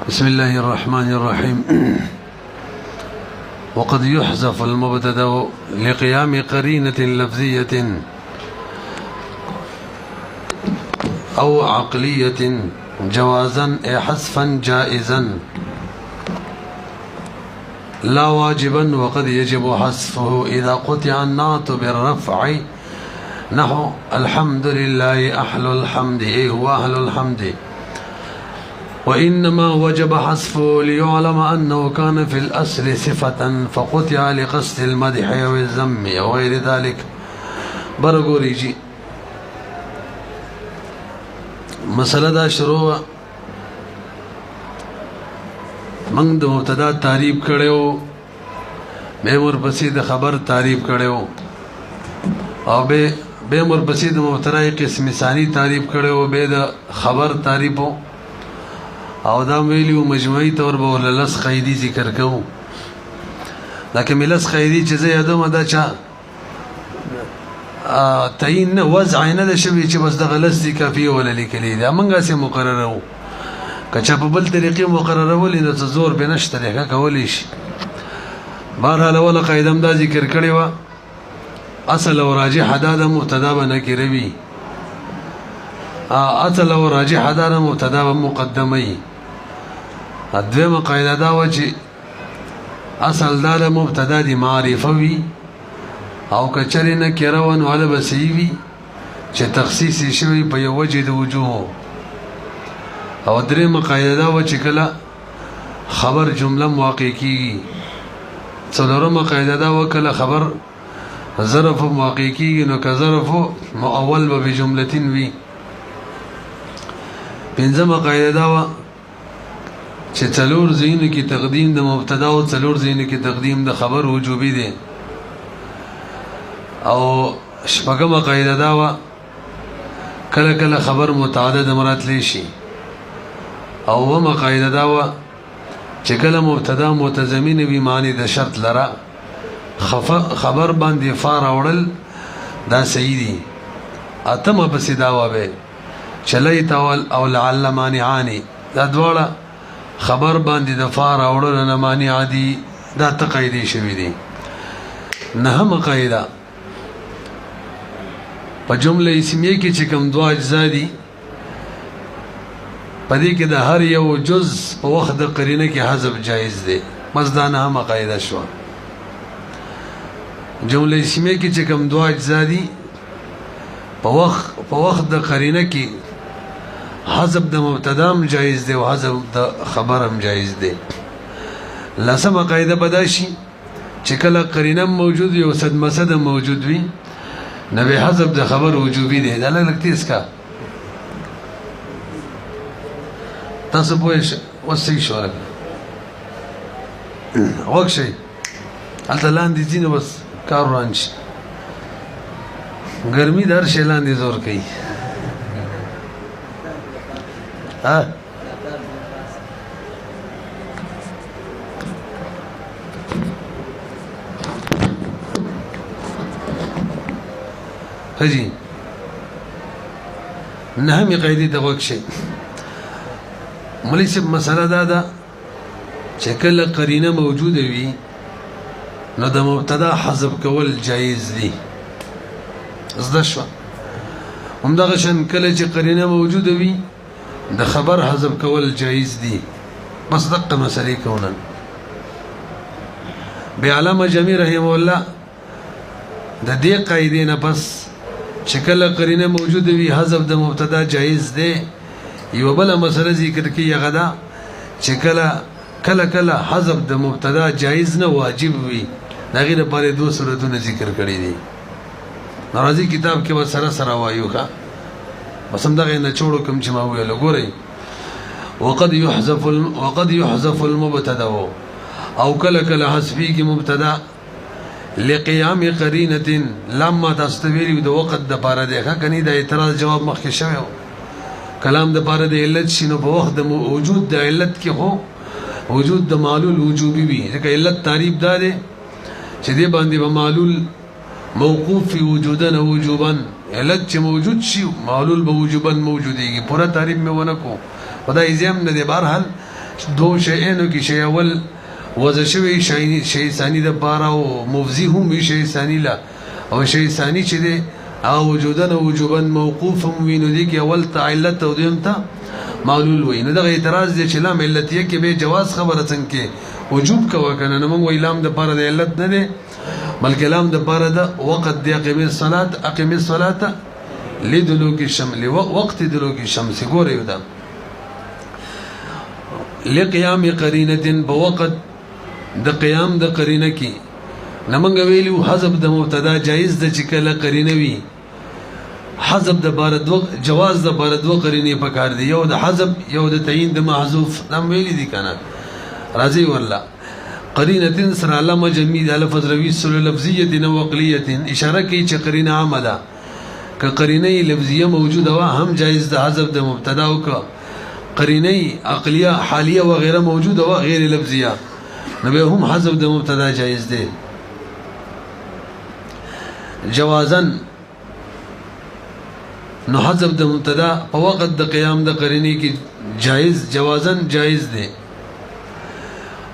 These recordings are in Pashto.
بسم الله الرحمن الرحيم. وقد يحذف المبتدأ لقيام قرينة لفظية أو عقلية جوازا حذفا جائزا لا واجبا، وقد يجب حذفه إذا قطع النعت بالرفع، نحو الحمد لله أهل الحمد، هو أهل الحمد. وإنما وجب حذفه ليعلم أنه كان في الأصل صفة فقطع لقصد المدح أو الذم أو غير ذلك. برغوري جي مسألة دا شروع من د مبتدا تعریف کړو، به ورپسې د خبر تعریف کړو، او به ورپسې د مبتدا قسم ثانی تعریف کړو، به د خبر تعریفو، او دا ویلیو مجموعي طور به وللس قیدی ذکر کوو. لکه ملس قیدی چې زه یادوم دا چا تعین نه وضع نه ده شوی چې بس دغه لس دي کافي ولا لیکلي دي، موږ هسې مقرره وو. که چا په بل طریقې مقرره ولې نو څه زور به نشته دی، ښه کولی شي. بهرحال اوله قاعده هم دا ذکر کړې وه، اصل او راجح دا د مبتدا به نکره وي، اصل او راجح دا د مبتدا به مقدمه وي. دویمه قاعده دا وه چې اصل دا د مبتدا د معرفه وي، او که چرې نکره وه نو هله به صحیح وي چې تخصیص یې شوی په یو وجې د وجوهو. او درېمه قاعده دا وه چې کله خبر جمله واقع کېږي. څلورمه قاعده دا وه کله خبر ظرف واقع کېږي نو که ظرف مؤول به بجملتین وي. پنځمه قاعده دا وه چې څلور ځایونو کې تقدیم د مبتدا او څلور ځایونو کې تقدیم د خبر وجوبي دی. او شپږمه قاعده دا وه کله کله خبر متعدد مراتلی شي. او اومه قاعده دا وه چې کله مبتدا متضمن وي معنی د شرط لره، خبر باندې فا راوړل دا صحیح دي. اتمه پسې دا وه به چې لیت او لعل مانعاني، دا دواړه خبر باندې د فا راوړل نه مانع دي، دا ته قاعدې شوي دي. نهمه قاعده په جمله اسمیه کې چې کوم دوه اجزا دي په دې کې د هر یو جز په وخت د قرینه کې حذف جایز دی. بس دا نهمه قاعده شوه. جمله اسمیه کې چې کوم دوه اجزا دي په وخت د قرینه کې حذف د مبتدا هم جایز دی او حذف د خبر هم جایز دی. لسمه قاعده به دا شي چې کله قرینه موجود وي او صد مسد موجود وي نو به حذف د خبر وجوبي دی. دا لږ تیز کا تاسو پوه شئ. اوس صحیح شو غوږ شئ، هلته لاندې ځي نو بس کار روان شي. ګرمي د هر شی لاندې زور کوي. حجی نهمی قیدی ته غوږ شئ. مولوی صاحب مسله دا ده چې کله قرینه موجوده وي نو د مبتدا حذف کول جایز دي. زده شوه. همدغه شان کله چې قرینه موجوده وي د خبر حذف کول جایز دي. بس دقه مسلې کوو. بیا علامه جمی رحمه الله د دې قاعدې نه پس چې کله قرینه موجوده وي حذف د مبتدا جایز دی، یو بله مسله ذکر کوي هغه ده چې کله حذف د مبتدا جایز نه واجب وي. د هغې دپاره دوه صورتونه ذکر کړي دي. راځي کتاب کې به سره سره وایو ښه، بس همدغې نه چوړو کوم چې ما وویلو. ګورئ وقد يحذف المبتدا، او کله حذفیږي مبتدا لقیام قرینه لما تستویلی د وقت د پاره دی. ښه کني د اعتراض جواب مخکې شوی و. کلام د پاره د علت شي نو په وخت د وجود د علت کې خو وجود د معلول وجوبي وي، ځکه علت تعریف دا دی چې دې باندې به معلول موقوف فی وجودن وجوبا، علت چې موجود شي معلول به وجوبا موجودېږي. پورا تعریف مې ونه کو خدای زم نه دی. بهرحال دو شیئینو کې شی اول وضع شوی شی ثانی د پاره او مفزی هم وي شی ثانی لا او شی ثانی چې دی او وجودن او وجوبا موقوف هم وینو دي کې اول ته علت او دیم ته معلول وي نو دغه اعتراض دی چې لام علتیه کې به جواز خبره څنګه وجوب کوه کنه نو موږ ویلام د پاره د علت نه دی بلکې لام د پاره د وقت دی اقیم الصلاه لدلوک الشمس وقت دلوک الشمس ګوره یو دا لقيام قرینه بوقت د قیام د قرینه کې نمنګ ویلو حذف د مبتدا جایز د چې کله قرینه وي حذف د بارد وقت جواز د بارد وقت قرینه پکار دی یو د حذف یو د تعین د محذوف نم ویلی دي کنه راضی والله قرینه سر علامه جمید الف روی سل لفظیه او عقلیه اشاره کوي چې قرینه عامه که قرینه لفظیه موجوده وا هم جایز د حذف د مبتدا او قرینه عقلیه حالیه و غیره موجوده و غیر لفظیه نو هم حذف د مبتدا جایز دی جوازا نو حذف د مبتدا په وخت د قیام د قرینه کې جایز جوازا جایز دی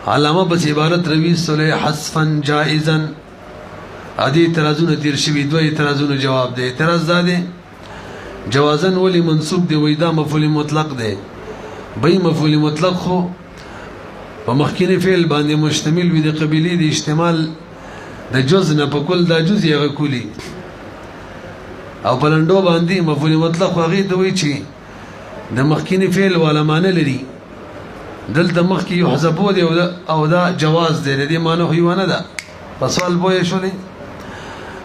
علامه بس عبارت روی صلی حذفا جائزا ادي اعتراضونه تیر شوی دوه اعتراضونه جواب دی اعتراض ده جوازا ولی منصوب دی وېدا مفعول مطلق دی بای مفعول مطلق خو په مخکینی فعل باندې مشتمل وي د قبیله د اشتمال د جز نه په کل د جز یې غکولی او پلندو باندې مفعول مطلق هغه ته وی چې د مخکینی فعل ولا معنی لري دلته مخکی یو حذفو دی او دا جواز دی د معنی هیونه ده په سوال بوې شولې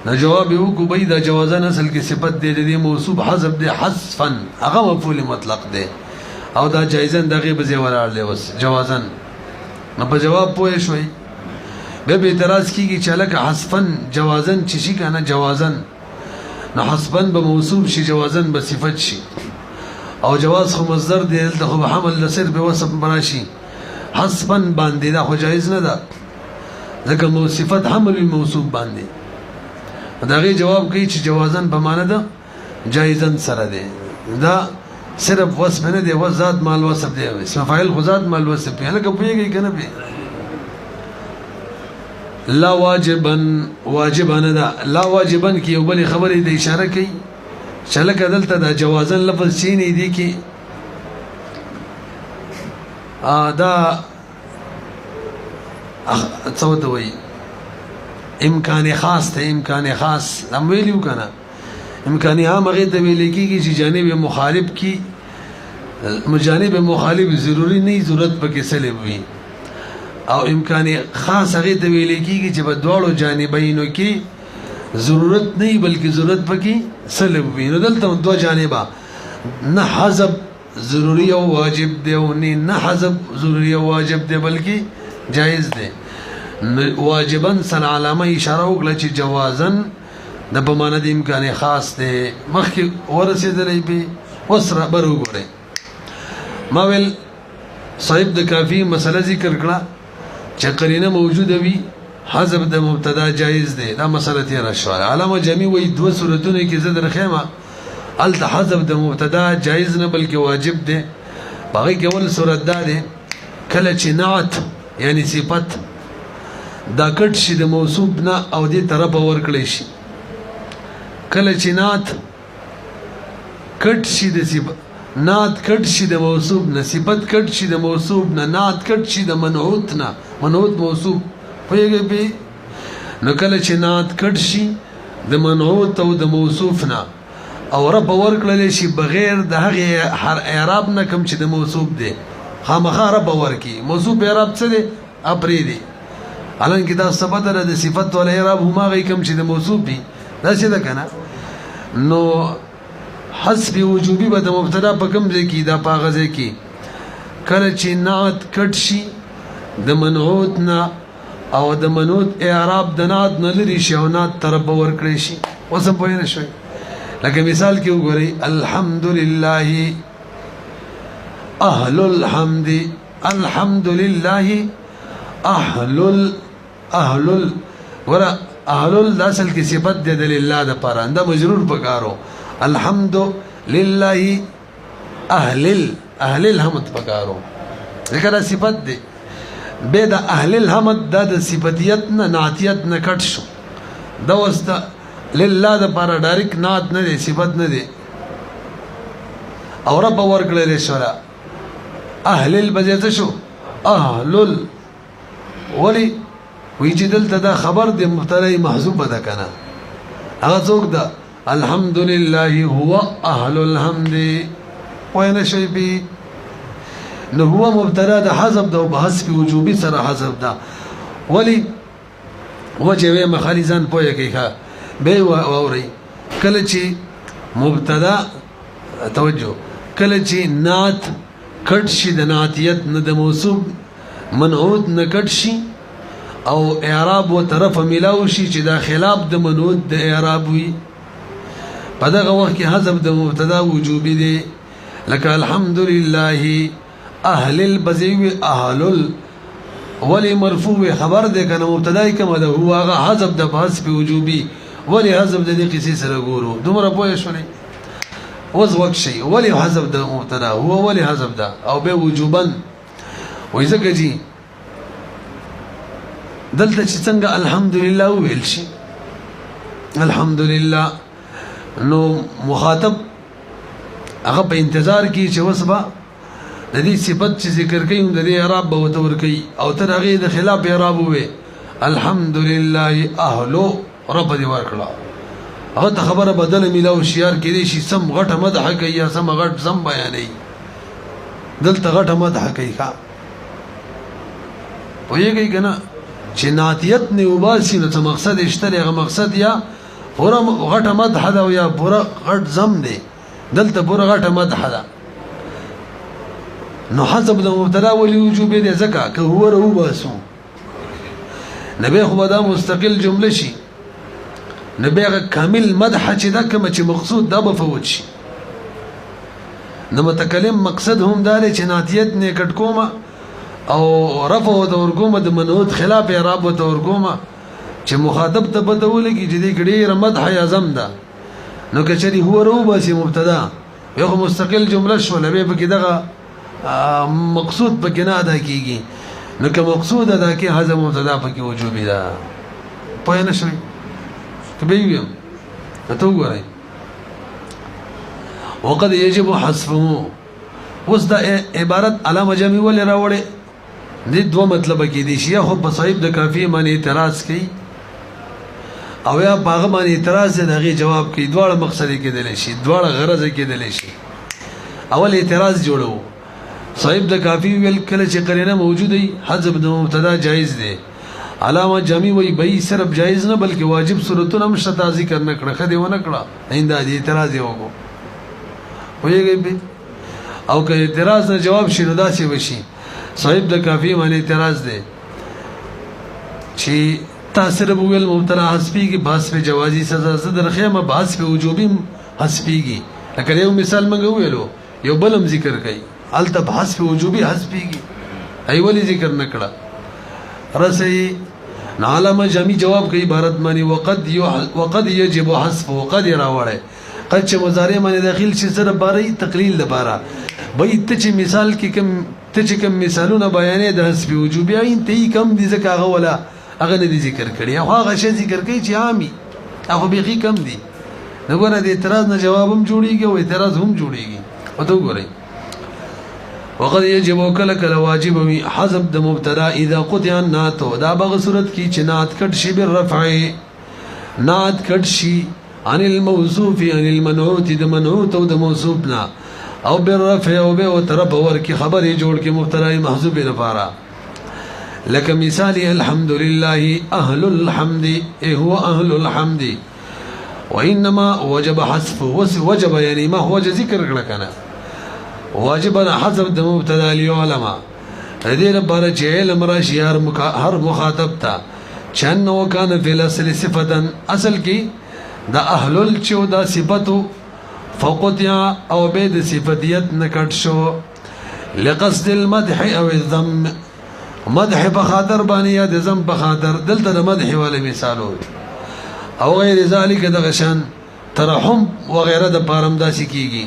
نو جواب یو کو بای دا جوازن اصل کې صفت دی د موصوف حذف دی حذفا هغه مفعول مطلق دی او دا جایزن دغه به زی ولر دی وس جوازن نو په جواب پوه شوي به اعتراض کیږي چې لکه حذفن جوازن چې شي کنه جوازن نو حذفن به موصوف شي جوازن به صفت شي او جواز خو مصدر دی د خو حمل لسر به وصف براشي حذفن باندې دا خو جایز نه ده ځکه صفت حمل الموصوف باندې دغه جواب کوي چې جوازن په معنی ده جایزن سره دی دا صرف وصف نه دی ذات مال وصف دی اسم فاعل خو ذات مال وصف دی لکه پیږي کنه به لا واجبا نه ده لا واجبا کې یو بل خبرې د اشاره کوي چې لکه دلته د جوازن لفظ شي نه دی کې دا څه ته وایي امکان خاص ته امکان خاص هم ویلو کنه امکان عام هغه ته ویل کېږي چې جانب مخالف کی مجانب مخالف ضروری نه ضرورت پکې سلب وي او امکان خاص هغه ته ویل کېږي چې په دواړو جانبینو کې ضرورت نه بلکې ضرورت پکې سلب وي نو دلته دوه جانبه نه حذف ضروری او واجب دی او نه حذف ضروری او واجب دی بلکې جائز دی واجبا سن علامه اشاره وکړه چې جوازن د په معنا د امکان خاص دی مخکې ورسېدلې به وسره برو ګوره ما ویل صاحب د کافی مسله ذکر کړه چې قرینه موجوده وي حذف د مبتدا جایز دی دا مسله تیر شو علامه جمی وی دوه صورتونه کې زده رخمه ال حذف د مبتدا جایز نه بلکې واجب دی باقي کې ول صورت ده کله چې نعت یعنی صفت دا کټ شي د موصوف نه او دې طرف ور کړی شي کله چې نعت کټ شي د صفت نعت کټ شي د موصوف نه صفت کټ شي د موصوف نه نعت کټ شي د منعوت نه منعوت موصوف پیږي به نو کله چې نعت کټ شي د منعوت او د موصوف نه او رب ور کړل شي بغیر د هغه اعراب نه کم چې د موصوف دی خامخا رب ور کی موصوف اعراب څه دی اپری دی الان کې دا سبدره د صفت ول اعراب هما غي کم چې د موصوف دی دا څه ده کنه نو حذف وجوبي به د مبتدا په کوم ځای کې دا په غزه کې کله چې نعت کټ شي د منعوت نه او د منعوت اعراب د نعت نه لري شي او نعت طرف ور کړی شي اوس په نه شوي لکه مثال کې وګورئ الحمدلله اهل الحمد الحمدلله اهل ورا اهل الاصل کی صفت د لله د پاره انده مجرور پکارو الحمد لله اهل الحمد پکارو ذکر صفت دی بے دا اهل الحمد دا د صفتیت نه نعتیت نه کټ شو دا اوس دا لله د پاره ډایرک نعت نه دی صفت نه دی او رب ورکړل شورا اهل البجت شو اهل ولی وی چې دلته دا خبر دی مبتدا محذوفه ده کنه هغه څوک ده الحمدلله هو اهل الحمد وين شي بي نو هو مبتدا ده حذف ده وبحذف وجوبي سره حذف ده ولی وجه مخالزان پوهه کوي به اوري کله چې مبتدا توجه کله چې نعت کټ شي د نعتیت نه د موصوف منعوت نه کټ شي او اعراب و طرف ملاو شي چې دا خلاف د منعوت د اعراب وي په دغه وخت کې حذف د مبتدا وجوبي دی لك الحمدلله اهل البزوي اهل ولی مرفوع خبر ده کنه مبتدای کوم ده هو هغه حذف د حذف وجوبي ولی حذف د دې قصې سره ګورو دومره پوه شئ وز وقت شي ولی حذف د مبتدا هو ولی حذف ده او به وجوبا وایزه کجی دلته چې څنګه الحمدلله ویل شي الحمدلله نو مخاطب هغه په انتظار کې چې وسبا د دې صفت چې ذکر کوي د دې اعراب به وتور کوي او تر هغه د خلاف اعراب وي الحمدلله اهلو رب دې ورکړه هغه خبره بدل ملاو شیار کې دي شي سم غټه مدح کوي یا سم غټ سم بیانې دلته غټه مدح کوي ښا وایي کنه چې نعتیت نه وباسي نو څه مقصد اشتري هغه مقصد یا پورا غټه مدح ده یا پورا غټ زم دی دلته پورا غټه مدح ده نو حسب د مبتدا ولي وجوب دې زکه که هو رو باسو نبي خو دا مستقل جمله شي نبي کامل مدح چې دا کوم چې مقصود دا بفوت شي نو متکلم مقصد هم دا چې نعتیت نه کټ کومه او رفع او ورګومه د منعوت خلاف اعراب او ورګومه چې مخاطب ته بدولږي چې دې کډې مدح اعظم ده نو کچري هو رو باسي مبتدا یو مستقل جمله شو لبه په کې دغه مقصود پکې نه ادا کیږي نو که مقصود ادا کې حذف مبتدا پکې وجوبي ده پوه نه شئ کبه ویم ته وګورئ وقد يجب حذفه اوس دا عبارت علامه جمع ول راوړي دې دوه مطلب کې دي شي خو په صاحب د کافی باندې اعتراض کوي او یا باغ باندې اعتراض دغه جواب کوي دواړه مقصد کې دي شي دواړه غرض کې دي شي اول اعتراض جوړو صاحب د کافی ویل کله چې قرینه موجوده حذف د مبتدا جایز دی علامه جمعي وی به صرف جایز نه بلکې واجب صورتونه هم شتا ذکر نه کړه خدي ونه کړه ایندا دې اعتراض یو کو ویږي او که اعتراض نه جواب شي نو داسې وشي صاحب د کافی باندې اعتراض دی چې تاسو رب ویل مبتدا حذفي کې باس په جوازي سزا صدر خیمه باس په وجوبي حذفيږي لکه یو مثال منغو ویلو یو بلم ذکر کوي التب حذف وجوبي حذفيږي ای ولی ذکر نکړه رسي علامه جمعي جواب کوي عبارت معنی وقد يجب حذف وقد راوړي قد چې مضارع باندې داخل شي سره باري تقلیل لپاره به ته چې مثال کې کم ته چې کم مثالونه بیانې د حذف وجوبي عین ته کم دي ځکه هغه ولا هغه نه ذکر کړي هغه شی ذکر کوي چې عامي هغه به کم دي نګوره د اعتراض نه جواب هم جوړيږي او اعتراض هم جوړيږي او ته وګورئ وقد يجب وكلك واجب حذف د مبتدا اذا قطع النعت دا بغه صورت کی چې نعت کټ شي بالرفع نعت کټ شي عن الموصوف عن المنعوت د منعوت او د موصوف نه او بالرفع او به طرف ور کی خبر جوړ کی مبتدا محذوف لپاره لك مثال الحمد لله اهل الحمد هو اهل الحمد وانما وجب حذفه وجب يعني ما هو ذکر کړه کنه واجب حذف د مبتدا العلماء دې لپاره چې علم راشي هر مخاطب ته چنه وکانه فی الاصل صفتا اصل کې د اهل الچو دا صفته فقطع او به د صفتیت نکټ شو لقصد المدح او الذم مدح په خاطر باندې یا د ذم په خاطر دلته د مدح ولې مثالو او غیر ذلك د غشان ترحم وغيرها د پارم داسي کیږي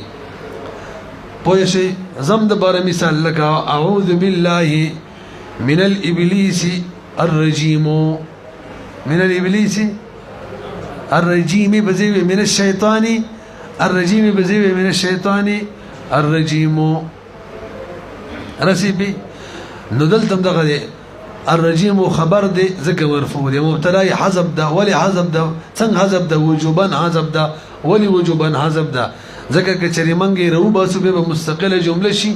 پوه شئ زم د باره مثال لکه اعوذ بالله من الابلیس الرجیم من الابلیس الرجیم بزیوی من الشیطان الرجیم بزیوی من الشیطان الرجیم رسیبی نو دلتم دغه دی الرجیم خبر دی ذکر مرفوع دی مبتلای حذف ده ولی حذف ده څنګه حذف ده وجوبا حذف ده ولی وجوبا حذف ده ځکه کچری منګي رو باسو به مستقله جمله شي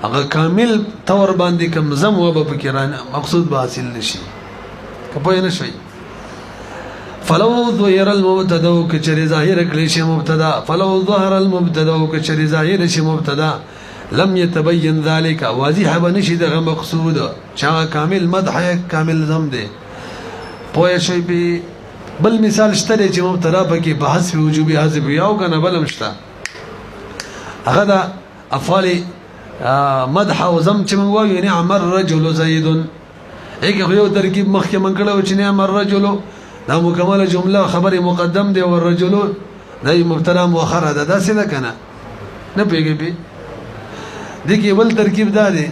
هغه کامل تور باندې کوم زم و به فکرانه مقصود به حاصل نشي کپوی نه شي فلو ظهر المبتدا کچری ظاهر کلی شي مبتدا فلو ظهر المبتدا کچری ظاهر شي مبتدا لم يتبين ذلك واضح بنشي دغه مقصود چا کامل مدح کامل زم دی پوه شي به بل مثال شته چې مبتدا پکې بحث وجوبي حذف یاو کنه بلم شته هغه دا افعال مدح او زم چې موږ وایو نعم الرجل زید هغه یو ترکیب مخکې من کړو چې نعم الرجل دا مکمله جمله خبر مقدم دی او الرجل دا مبتدا مؤخر ده دا څه ده کنه نه پیږي به دغه بل ترکیب دا دی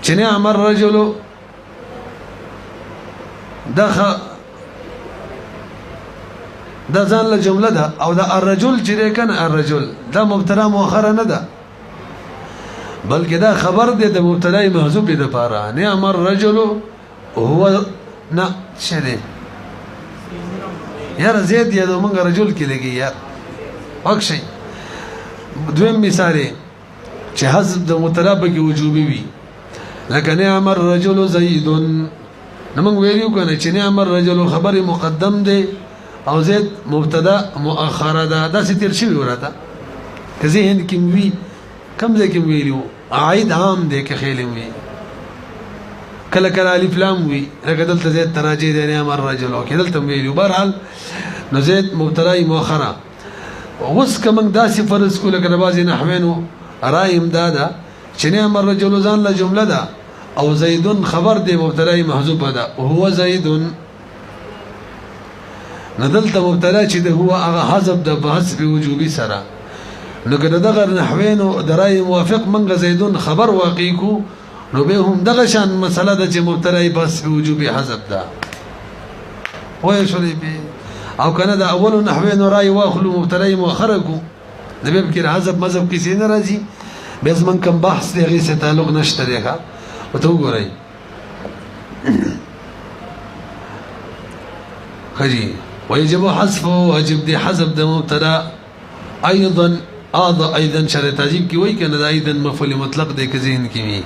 چې نعم الرجل دا ځان له جمله ده او دا الرجل چې کنه الرجل دا مبتدا مؤخر نه ده بلکې دا خبر دی د مبتدا محذوف دی لپاره نعم الرجل هو نه شری یار زید یا موږ رجل کې لګي یار واکشي دویم مثال چې حذف د مبتدا کې وجوبي وي لکه نعم الرجل زید نو موږ ویلو کنه چې نعم الرجل خبر مقدم دی او زید مبتدا مؤخر ده دا ستیر شوی ورته که ذهن کې وی کم ځای کې ویلو عید عام دی که خیلم وی کله کله الف لام وی لکه دلته زید تراجی دی نعم الرجل او کې دلته ویلو بهرحال نو زید مبتدا مؤخره اوس کوم داسې فرض کو لکه بعضی نحوینو رایم دادا چې نعم الرجل ځان له جمله ده او زید خبر دی مبتدا محذوف ده هو زید ندلته مبتدا چې ده هو هغه حذف د بحث په وجوبي سره نو کله دغه نحوینو درای موافق منغه زیدون خبر واقع کو نو به هم دغه شان مسله د چې مبتدا بحث په وجوبي حذف ده وای شولې به او کنه د اول نحوینو رای واخلو مبتدا مؤخر کو د به کې حذف مذهب کې سینه راځي به زمن کم بحث دغه څه تعلق نشته دی ښا وته وګورئ خجي ويجب حذف واجب دي حذف د مبتدا ايضا شرط تعجب کی وای کنه ايضا مفعول مطلق دی که ذهن کی وی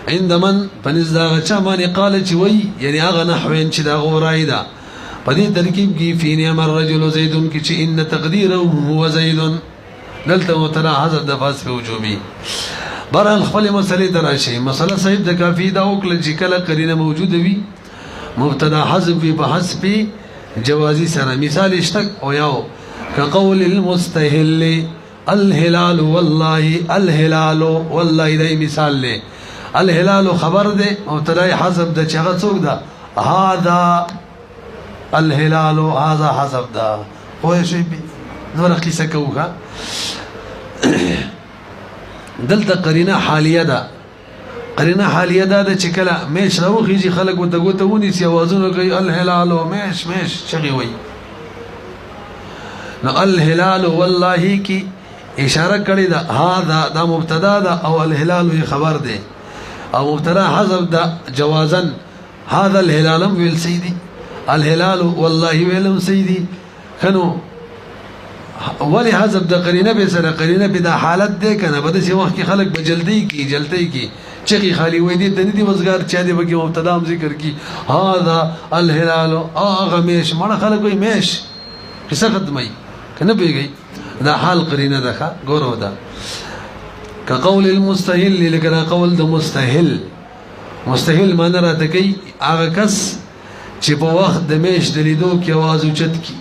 عند من فنز دا چا معنی قال چې وای یعنی هغه نحوین چې دا غورایدا په دې ترکیب کې فی نعم الرجل زید کی چې ان تقديره هو زید دلته مبتدا حذف د فاس په وجوبي بران خپل مسلې دراشي مسله صحیح د کافی دا وکړه چې کله قرینه موجوده وي مبتدا حذف په حذف جوازي سره مثال اشتق او یاو كقول المستهل الهلال والله الهلال والله دای مثال له الهلال خبر ده مبتدا حذف ده چغه څوک ده هذا الهلال هذا حذف ده خو شي نور قصه کوه دلته قرینه حالیه ده قرینه حالیه ده چې کله مېش راوخیږي خلک وته ګوتونی سی आवाजونه کوي الهلال مېش چغي وي نو الهلال والله کی اشاره کړی ده هاذا دا مبتدا ده او الهلال خبر ده او مبتدا حذف ده جوازا هذا الهلال ویل سیدی الهلال والله ویل سیدی خنو ولی حذف ده قرینه به سره قرینه به د حالت ده کنه بده سی وخت کې خلک به جلدی کی چغي خالی وې دي د دې وزګار چا دی بګي مبتدا ذکر کی هاذا الهلال اغه مېش مړه خلک وې مېش قصه ختمي کنه پیږي دا حال قرینه ده ګورو ده كقول المستهل لکه قول د مستهل معنی راته کوي هغه کس چې په وخت د مېش د لیدو کې आवाज اوچت کی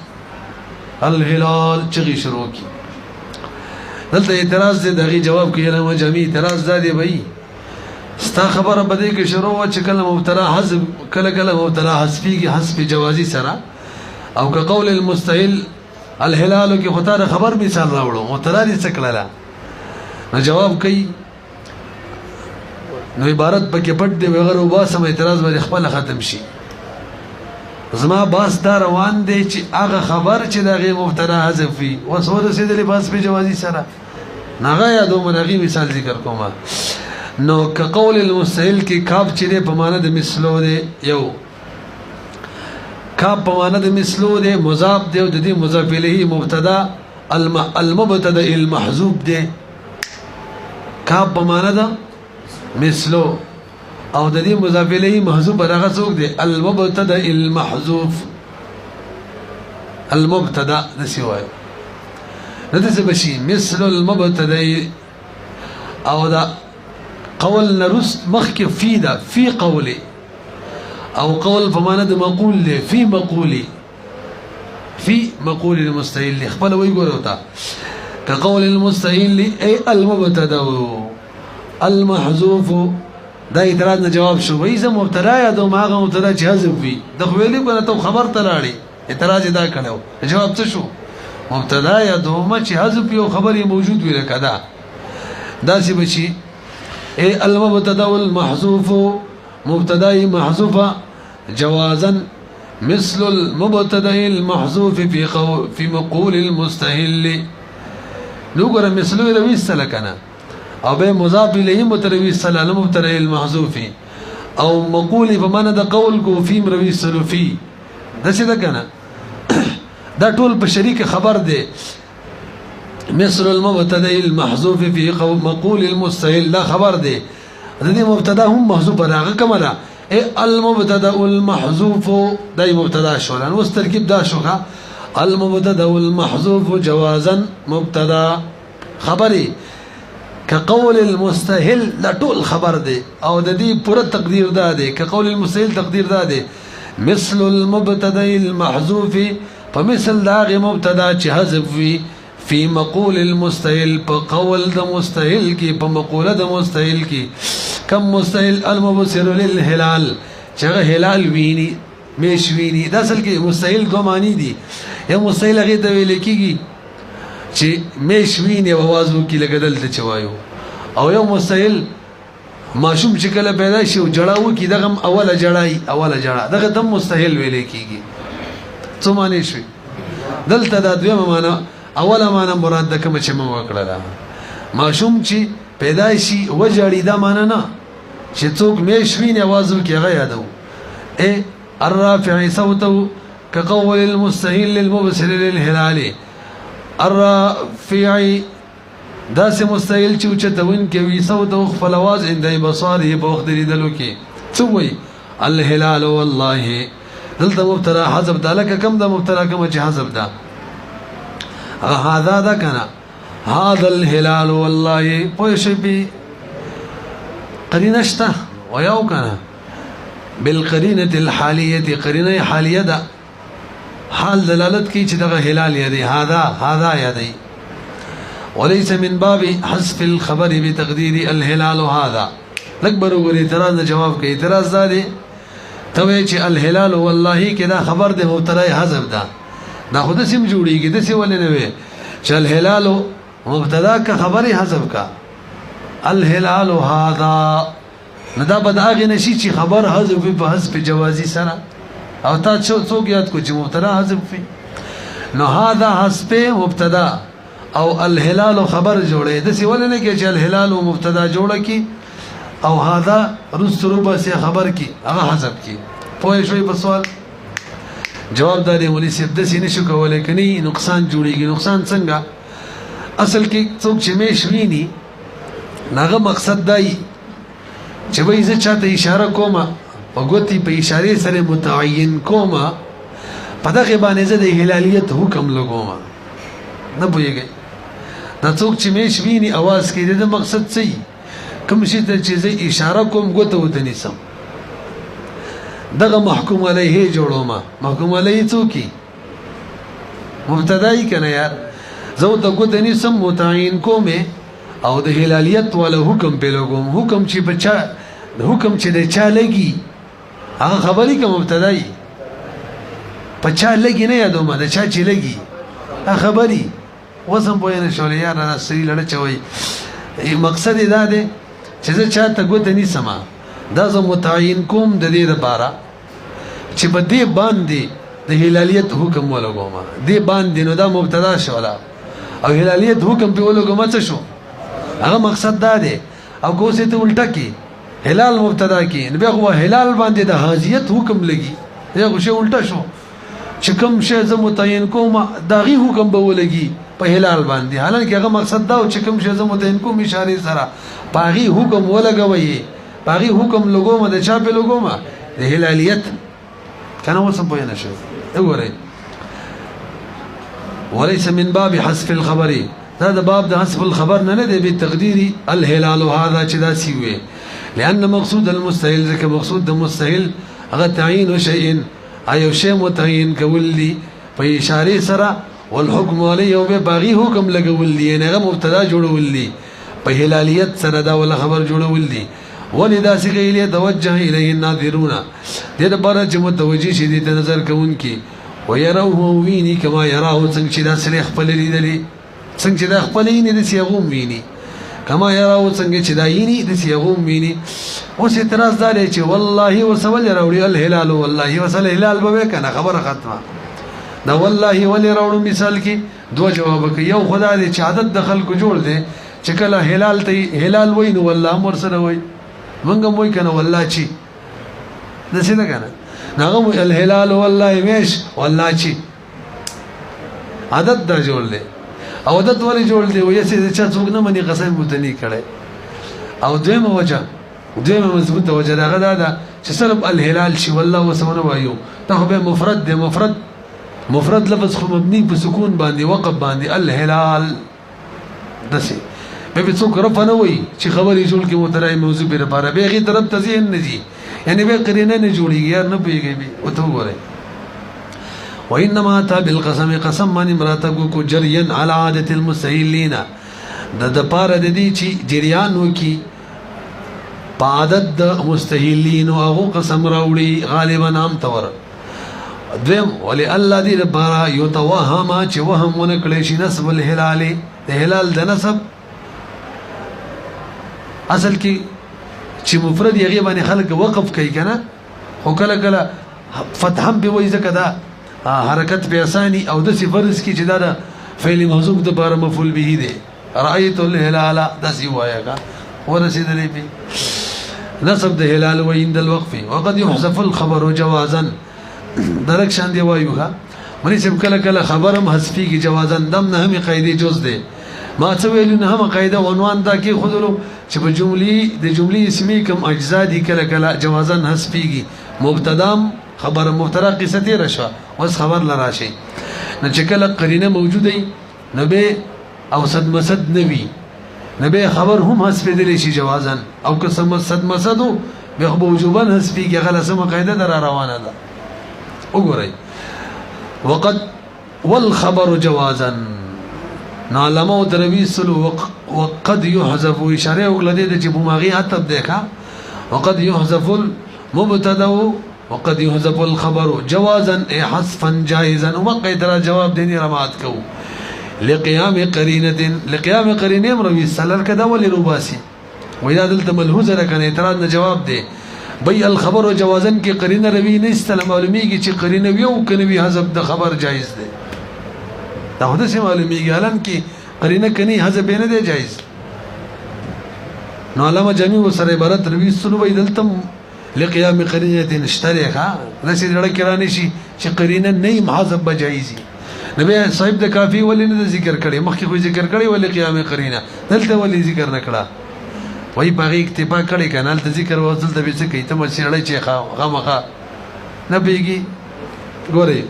الهلال چغي شروع کی دلته اعتراض دی دغه جواب کې له جمعي اعتراض زادي وي ستا خبره بده کې شروع و چې کله مبتدا حذف کله مبتدا حذفي کې حذف جوازي سره او كقول المستهل الهلال کې خطر خبر مثال راوړو مبتدا دې څکړه نو جواب کوي نو عبارت پکې پټ دی وغیر وباسم اعتراض باندې خپل ختم شي زما باس دا روان دی چې هغه خبر چې دغه مبتدا حذف وي وسو د سید لباس په جوازي سره ناغه یادو مرغي مثال ذکر کوم نو کقول المستحيل کې کاف چې په معنا د مثلو دی یو کاف په معنا د مثلو دی مضاف دی او د دې مضاف الیه مبتدا المبتدا المحذوف دی کاف په معنا د مثلو او د دې مضاف الیه محذوف هغه څوک دی المبتدا المحذوف المبتدا نسوای ندسه بشي مثل المبتدا او دا قول نرس مخک فی دا فی قولی او قول فمانه د مقول له فی مقولی فی مقول المستحيل خپل وی ګوروتا كقول المستحيل اي المبتدا المحذوف دا اعتراض نه جواب شو وای زه مبتدا یادو ماغه مبتدا چې حذف وي د ویلې کنه ته خبر تراړي اعتراض دا کړو جواب څه شو مبتدا یادو ما چې حذف یو خبر موجود وي لکدا دا سی بچي اي المبتدا المحذوف مبتدا محذوفه جوازا مثل المبتدا المحذوف في مقول المستحيل نو ګره مثلو روي سلکنه او به مضاف الیه متروی سلام مبتدا المحذوف او مقول بمعنى د قول کو فی مروی سلفی دا څه ده کنه دا ټول په شریک خبر دی مثل المبتدا المحذوف في مقول المستحيل لا خبر دی د دې مبتدا هم محذوف راغه کمره اي المبتدا المحذوف دا مبتدا شو لان وس ترکیب دا شوخه المبتدا المحذوف جوازا مبتدا خبري كقول المستحيل لا طول خبر دی او د دې پوره تقدیر دا دی كقول المستحيل تقدیر دا دی مثل المبتدا المحذوف فمثل داغه مبتدا چې حذف وي في مقول المستحيل بقول د مستحيل کی په مقوله د مستحيل کی كم مستحيل المبصر للهلال چې هلال ویني میش ویني دا اصل کې مستحيل دو معنی دي یا مستحيل هغه ته ویل کیږي چې میش ویني आवाज وکي لګدل ته چوایو او یو مستحيل ماشوم چې کله پیدا شي او جړاو کی دغه اوله جړا دغه دم مستحيل ویل کیږي څه معنی شي دلته دا دویمه معنی اوله معنی مراد د کوم چې مو وکړه ماشوم چې پیدا شي وجړی دا معنی نه چې څوک میش ویني आवाज وکي هغه یادو اي الرافع صوته كقول المستحيل للمبصر للهلال الرافع داس مستحيل چې چتون کې وي صوته خپل आवाज اندای بصاره په وخت لیدلو کې څوي الهلال والله دلته مبتدا حذف دالک کم د مبتدا کم چې حذف دا هذا دا کنه هذا الهلال والله پوه شي به قرینه شته وياو کنه بالقرینه الحاليه قرینه حالیه ده حال دلالت کی چې دغه هلال یادي هذا یادي وليس من باب حذف الخبر بتقدير الهلال هذا اکبر وګوري اعتراض جواب کوي اعتراض ده توی چې الهلال والله کدا خبر ده مبتدا حذف ده دا خود سم جوړیږي د څه ولې نه وي چې الهلال مبتدا کا خبر حذف کا الهلال هذا ندا بداغه نشي چې خبر حذف په حذف جوازي سره او تا څوک یاد کو چې مبتدا حذف وي نو هذا حذف مبتدا او الهلال خبر جوړي د څه ولې نه کې چې الهلال مبتدا جوړه کی او هذا رستروبه سے خبر کی هغه حذف کی پوه شوي په سوال جواب داري مولوی صاحب د سینې شو کولای کني نقصان جوړيږي نقصان څنګه اصل کې څوک چې مې شویني ناغه مقصد دی چې وای زه چاته اشاره کومه وګوتی په اشاره سره متعین کومه په دغه باندې زه د هلالیت حکم لګوم نه پوهیږي دا څوک چې مې شویني आवाज کې د مقصد څه کوم شي ته چې زه اشاره کوم ګوته وته نسم دغه محکوم علیه جوړوما محکوم علیه څوکي مبتدای کنه یار زه ته ګوته نسم متعین کومه او د هلالیت ولا حکم په لګوم حکم چې بچا حکم چې د چا لګي هغه خبرې کوم مبتدای پچا لګي نه یادوم د چا چې لګي هغه خبرې وسم پوهنه شولې یار را سری لړ چوي مقصد دا دی چې زه چاته ګوته نیسم دا زه متعین کوم د دې لپاره چې په دې باندې د هلالیت حکم ولګوم دې باندې نو دا مبتدا شولا او هلالیت حکم په ولګوم څه شو هغه مقصد دا دی او کوسه ته الټا کی هلال مبتدا کی نو بیا هلال باندې د حاجیت حکم لګي یا شی الټا شو چې کوم شی زه متعین کوم داغي حکم به ولګي په هلال باندې حالانکه هغه مقصد دا چې کوم شی زه متعین کوم اشاره سره پاغي حکم ولګوي پاغي حکم لګوم د چا په لګوم د هلالیت کنه وسم په نه شي وګورئ وليس من باب حذف الخبر هذا باب ده حذف الخبر نه دی به تقديري الهلال هذا چې دا سی وي لأن مقصود المستهل ذکر مقصود د مستهل هغه تعین شيء ايو شی متعین کول دي په اشاره سره والحكم عليه او به باغي حکم لګول دي نه مبتدا جوړول دي په هلالیت سره دا ول خبر جوړول دي ولذا سقيل يتوجه اليه الناظرون دې د بار چې متوجي شي دي نظر کوونکی ويروه ويني كما يراه څنګه چې دا سره خپل لیدلې څنګه چې دا خپل نه دي سیغوم ویني کما يراه څنګه چې دا ییني د سیغوم ویني اوس اعتراض دار چې والله وسول راوړي الهلال والله وسل الهلال به کنه خبره ختمه دا والله ولي راوړو مثال کې دوه جواب کوي یو خدای دې چې عادت د خلکو جوړ دي چې کله هلال ته هلال ویني والله امر سره وای منګم وای کنه والله چی د څه نه کنه نغم الهلال والله مش والله چی عادت دا جوړ دي او عادت ولې جوړ دي وایي چې څوک نه مني قسم بوتنی کړي او دویمه وجه دویمه مضبوطه وجه دا ده چې صرف الهلال شي والله وسونه وایو دا خو به مفرد دی مفرد لفظ خو مبني په سکون باندې وقف باندې الهلال دسي به څوک رفع نه وي چې خبرې جوړ کې مترای موضوع په لپاره به غي طرف تزین نه دي یعنی به قرینه نه جوړیږي یار نه پیږي او ته وره وانما تا بالقسم قسم من امراتکو کو جريا على عاده المستهلين د پاره د دې چې جریان وکي عادت د مستهلين او قسم راوړي غالبا عام طور دویم ولی الله دې لپاره یو توهم چې وهم ونکړي شي نسب الهلال د هلال د نسب اصل کې چې مفرد یې باندې خلک وقف کوي کنه خو کله کله فتحم به وایي ځکه دا حرکت په اساني او د فرض کې چې دا فعل موصوف د لپاره مفعول به دی رايت الهلال د سی وایګه ورسېدلې به نسب د هلال ویند الوقف وقد يحذف الخبر جوازا درک شان دی وایوها منی سب کله کله خبرم حذفي کی جوازا دم نه هم قاعده جز دی ما څه ویل نه هم قاعده عنوان دا کې خودلو چې په جملې اسمی کوم اجزا دي کله کله جوازا حذفي کی مبتدام خبر مبتدا قصه تیر شو اوس خبر لراشي نو چې کله قرینه موجوده نو به او صد مسد نوي نو به خبر هم حذف دي شي جوازا او که صد مسدو به وجوبا حذفي کی غلسمه قاعده در روانه ده وګورئ وقد والخبر جوازا نعلمو درويسل وقد يحذف اشاره وکړه د چې بماغي عتب دیکھا وقد يحذف المبتدا وقد يحذف الخبر جوازا حذفا جائزا وقدر جواب دیني رمات کو لقيام قرينه مروي سلر کدا ول رباسي واذا دلت ملحوظه لكن اعتراض نه جواب دی بي الخبر جوازا کی قرینه روي نه استلم معلومیږي چې قرینه ویو کنه وی حذف د خبر جائز دی دا هدا سي معلومیږي علم کی قرینه کني حذف نه دی جائز نو علامه جميع وسره عبارت روي سلو وی دلتم لقيام قرینه اشتريها نسي لړ کرانی شي چې قرینه نه محذف بجایزي نبی صاحب د کافی ولې نه ذکر کړي مخکې خو ذکر کړي ولې قیام قرینه دلته ولې ذکر نه کړه وای باغی اکتفا کړي کنال ته ذکر وصل ته به څه کوي ته مشړې چې غمخه نه بیږي ګوري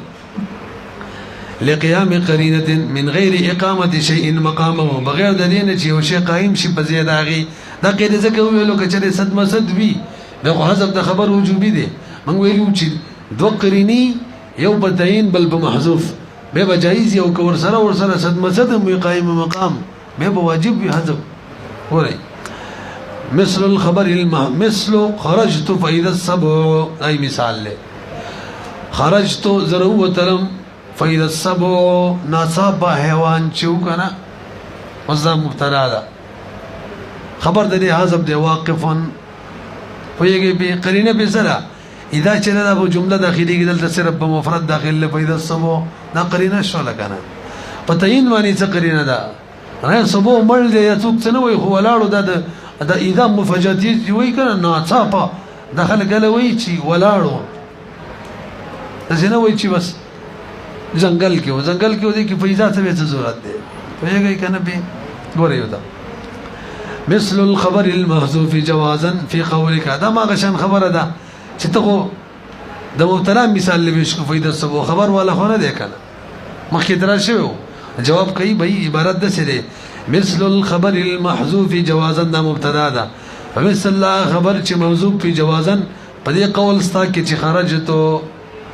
لقيام قرینه من غیر اقامه شيء مقامه بغیر د دې نه چې یو شی قائم شي په زیاده غي دا قید ځکه ویلو کچره صد مسد وی دغه حذف د خبر وجوبي دي موږ ویلو چې دو قرینی یو بدعين بل بمحذوف به جایز یو کور سره صد مسد قائم مقام به واجب وي حذف ورای مثل الخبر مثل خرجت فاذا السبع اي مثال له خرجت ذرو تلم فاذا السبع نصاب حيوان چو کنه وذا مبتدا ده خبر د دې حذف دی واقفن ویږي به قرینه به سره اذا چې دا په جمله داخلي کې دلته صرف په مفرد داخل په اذا سبو دا قرینه شو لکنه پتاین معنی څه قرینه ده نه سبو مړ دی یا څوک څه نه وي خو ولاړو دا اذا مفاجاتی وي کنه نه صافه داخل کله وي چې ولاړو ځنه وي چې بس جنگل کې ودی کې فیضا څه ضرورت دی ویږي کنه به ګورې ودا مثل الخبر المحذوف جوازا في قولك دا ما غشن خبره ده چې ته د مبتلا مثال لويش کو فائدہ سبو خبر والا خونه ده کنه مخکې درا شوی جواب کوي به عبارت ده سره مثل الخبر المحذوف جوازا دا مبتدا ده فمثل الله خبر چې موضوع په جوازا په دې قول ستا کې چې خرجته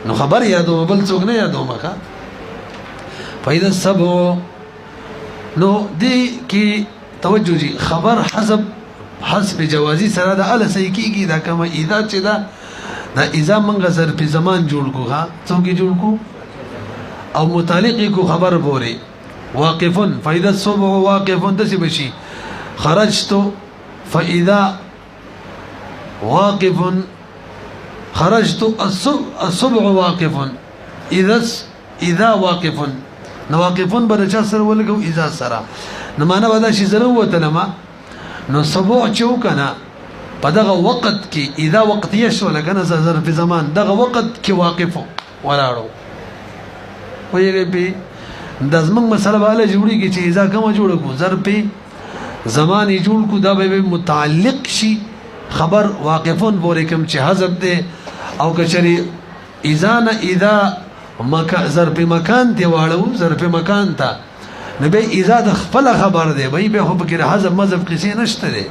نو خبر یادو بل څوک نه یادو مخه فائدہ سبو نو دې کې توجه جی خبر حذف جوازی سره دا ال صحیح کیږي دا کما اذا چې دا اذا منغه ظرف زمان جوړ کو ها څوک جوړ کو او متعلق کو خبر بوري واقفن فاذا الصبح واقفن دسی بشي خرجت فاذا واقف خرجت الصبح واقف اذا واقف نو واقفن برچا سره ولګو اذا سره نو معنا ودا شي ضرورت لما نو سبوع چو کنه په دغه وخت کې اذا وقتیه شو لکنه ظرف زمان دغه وخت کې واقف ولاړو ویږي به د زمنګ مسله بالا جوړی کې چې اذا کوم جوړ کو ظرف زمان جوړ کو دا به متعلق شي خبر واقفون پورې کوم چې حذف ده او کچري اذا نه اذا ظرف مکان ته واړو ظرف مکان ته نبی اذا د خپل خبر دی به خو بکره حذف مذهب قصې نشته دی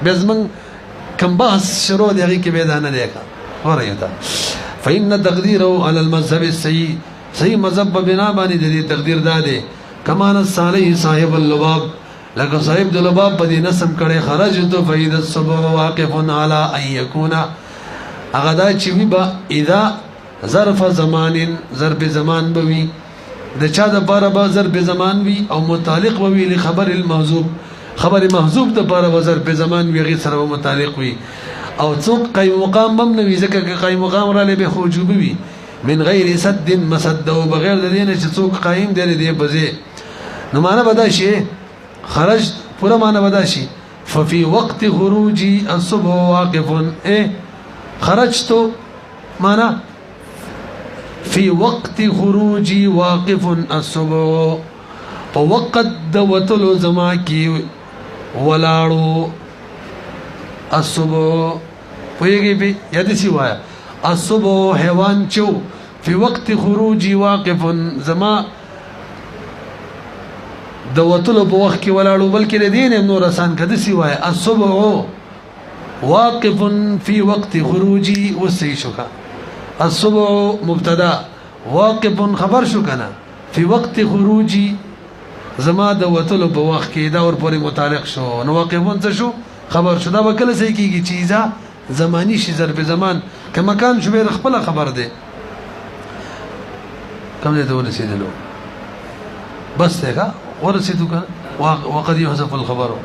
بزمن کم بحث شروع دی کې به دانه دی ورایته فإن تقديره على المذهب السيء صحیح مذهب بنا باندې د تقدیر داده کمان صالح صاحب اللباب لکه صاحب د لباب په دې نسم کړي خرجت فإذا الصبح واقف على ان يكون اغدا چې وي با اذا ظرف زمان ظرف زمان بوي د چا د پاره به ظرف زمان وي او متعلق وي لخبر المحذوف خبر محذوف د پاره ظرف زمان وي غیر سره متعلق وي او څوک قائم مقام بم نوي ځکه قائم مقام را لبه خوجوب وي من غیر سد مسد او بغیر د دینه چې څوک قائم دی بځه نو معنا بدا شي خرج پورا معنا بدا شي ففي وقت خروجي الصبح واقف خرجت معنا في وقت خروجي واقف الصبح ووقت دوتلو زما کی ولاړو الصبح پویږي به یاد سی وایا الصبح حیوان چو في وقت خروجي واقف زما دوتلو په وخت کې ولاړو بلکې د دین نور آسان کده سی وایا الصبح واقف في وقت خروجي وسي شوکا الصبح مبتدا واقف خبر شو کنه في وقت خروجي زما د وتلو په وخت کې دا ور پورې متعلق شو نو واقفون څه شو خبر شو دا وکله صحیح کیږي چیزه زمانی شي ظرف زمان کما کان شو به خپل خبر ده کوم دې ته ورسېدلو بس ده ورسېدو وقد يحذف الخبر